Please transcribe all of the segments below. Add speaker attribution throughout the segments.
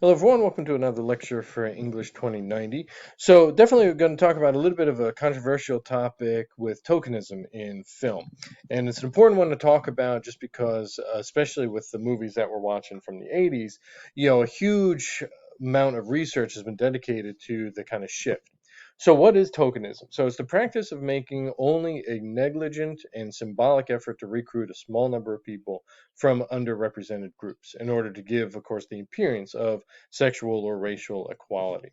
Speaker 1: Hello, everyone. Welcome to another lecture for English 2090. So, definitely, we're going to talk about a little bit of a controversial topic with tokenism in film. And it's an important one to talk about just because, especially with the movies that we're watching from the 80s, a huge amount of research has been dedicated to the kind of shift. So, what is tokenism? So, it's the practice of making only a negligent and symbolic effort to recruit a small number of people from underrepresented groups in order to give, of course, the appearance of sexual or racial equality.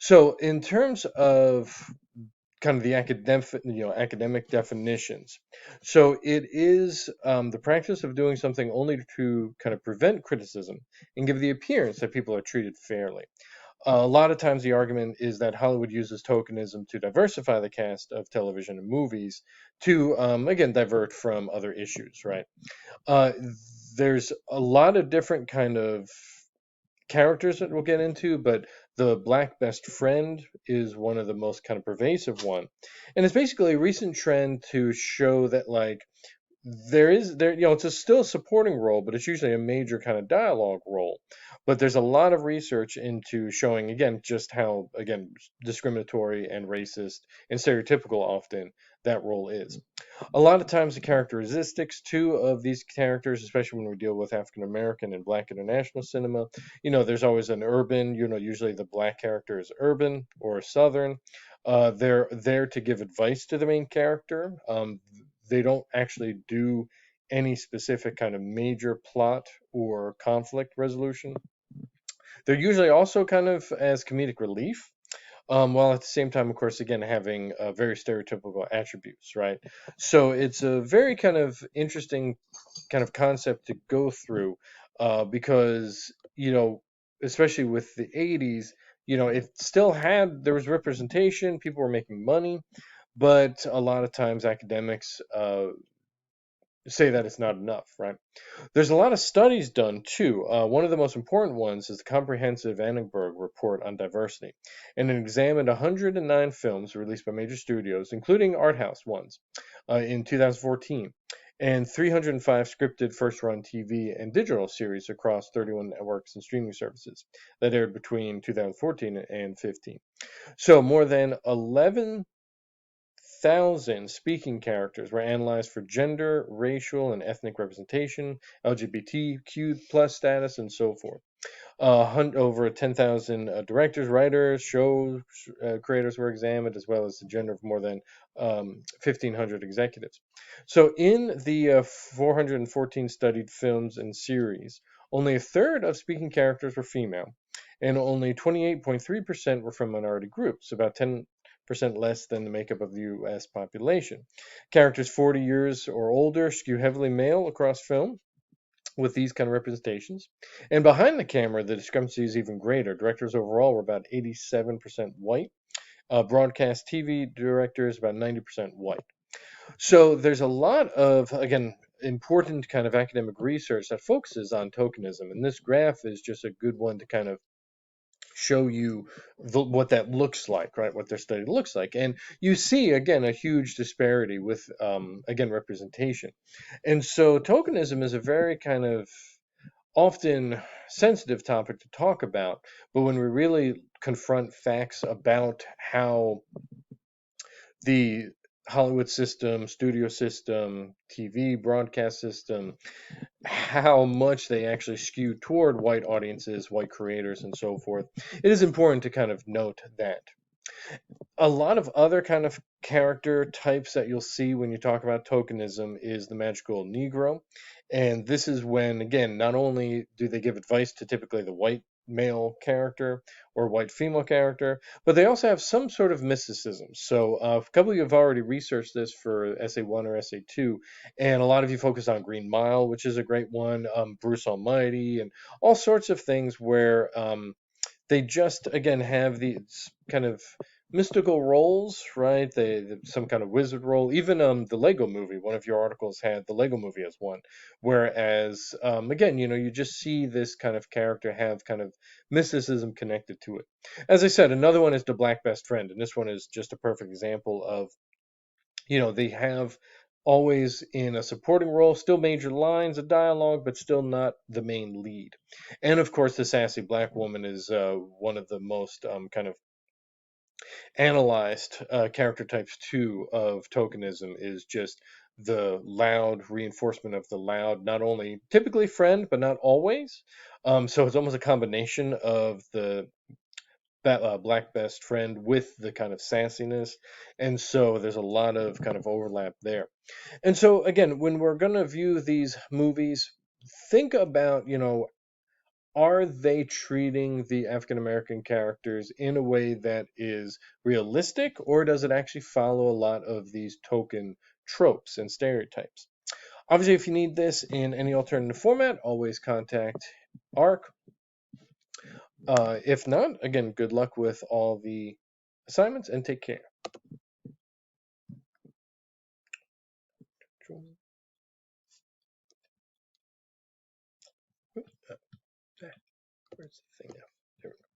Speaker 1: So, in terms of kind of the academic definitions, so it is the practice of doing something only to kind of prevent criticism and give the appearance that people are treated fairly. A lot of times, the argument is that Hollywood uses tokenism to diversify the cast of television and movies to, again, divert from other issues, right? Uh, there's a lot of different kind of characters that we'll get into, but the Black Best Friend is one of the most kind of pervasive one, and it's basically a recent trend to show that like it's still a supporting role, but it's usually a major kind of dialogue role. But there's a lot of research into showing again just how again discriminatory and racist and stereotypical often that role is. A lot of times the characteristics too of these characters, especially when we deal with African American and Black international cinema, there's always an urban. Usually the Black character is urban or Southern. They're there to give advice to the main character. They don't actually do any specific kind of major plot or conflict resolution. They're usually also kind of as comedic relief, while at the same time, of course, again, having very stereotypical attributes, right? So it's a very kind of interesting kind of concept to go through because, especially with the 80s, it still there was representation, people were making money, but a lot of times academics say that it's not enough, right? There's a lot of studies done too. One of the most important ones is the Comprehensive Annenberg Report on Diversity, and it examined 109 films released by major studios, including art house ones, in 2014, and 305 scripted first run TV and digital series across 31 networks and streaming services that aired between 2014 and 15. So more than 11,000 speaking characters were analyzed for gender, racial, and ethnic representation, LGBTQ plus status, and so forth. Over 10,000 directors, writers, show creators were examined, as well as the gender of more than 1,500 executives. So, in the 414 studied films and series, only a third of speaking characters were female, and only 28.3% were from minority groups, about 10% less than the makeup of the U.S. population. Characters 40 years or older skew heavily male across film with these kind of representations. And behind the camera, the discrepancy is even greater. Directors overall were about 87% white. Broadcast TV directors about 90% white. So there's a lot of, again, important kind of academic research that focuses on tokenism. And this graph is just a good one to kind of show you what that looks like, right? What their study looks like. And you see, again, a huge disparity with, again, representation. And so tokenism is a very kind of often sensitive topic to talk about, but when we really confront facts about how the Hollywood system, studio system, TV broadcast system, how much they actually skew toward white audiences, white creators, and so forth, it is important to kind of note that. A lot of other kind of character types that you'll see when you talk about tokenism is the magical Negro. And this is when, again, not only do they give advice to typically the white male character or white female character, but they also have some sort of mysticism. So, a couple of you have already researched this for Essay 1 or Essay 2, and a lot of you focus on Green Mile, which is a great one, Bruce Almighty, and all sorts of things where they just again have these kind of mystical roles, right? Some kind of wizard role. Even the Lego Movie, one of your articles had the Lego Movie as one. Whereas again, you just see this kind of character have kind of mysticism connected to it. As I said, another one is the Black Best Friend, and this one is just a perfect example of they have always in a supporting role, still major lines of dialogue, but still not the main lead. And of course, the sassy black woman is one of the most kind of analyzed character types too of tokenism, is just the loud reinforcement of the loud, not only typically friend, but not always. So it's almost a combination of the black best friend with the kind of sassiness. And so there's a lot of kind of overlap there. And so again, when we're going to view these movies, think about, are they treating the African American characters in a way that is realistic, or does it actually follow a lot of these token tropes and stereotypes? Obviously, if you need this in any alternative format, always contact ARC. If not, again, good luck with all the assignments and take care. Where's the thing now? There we go.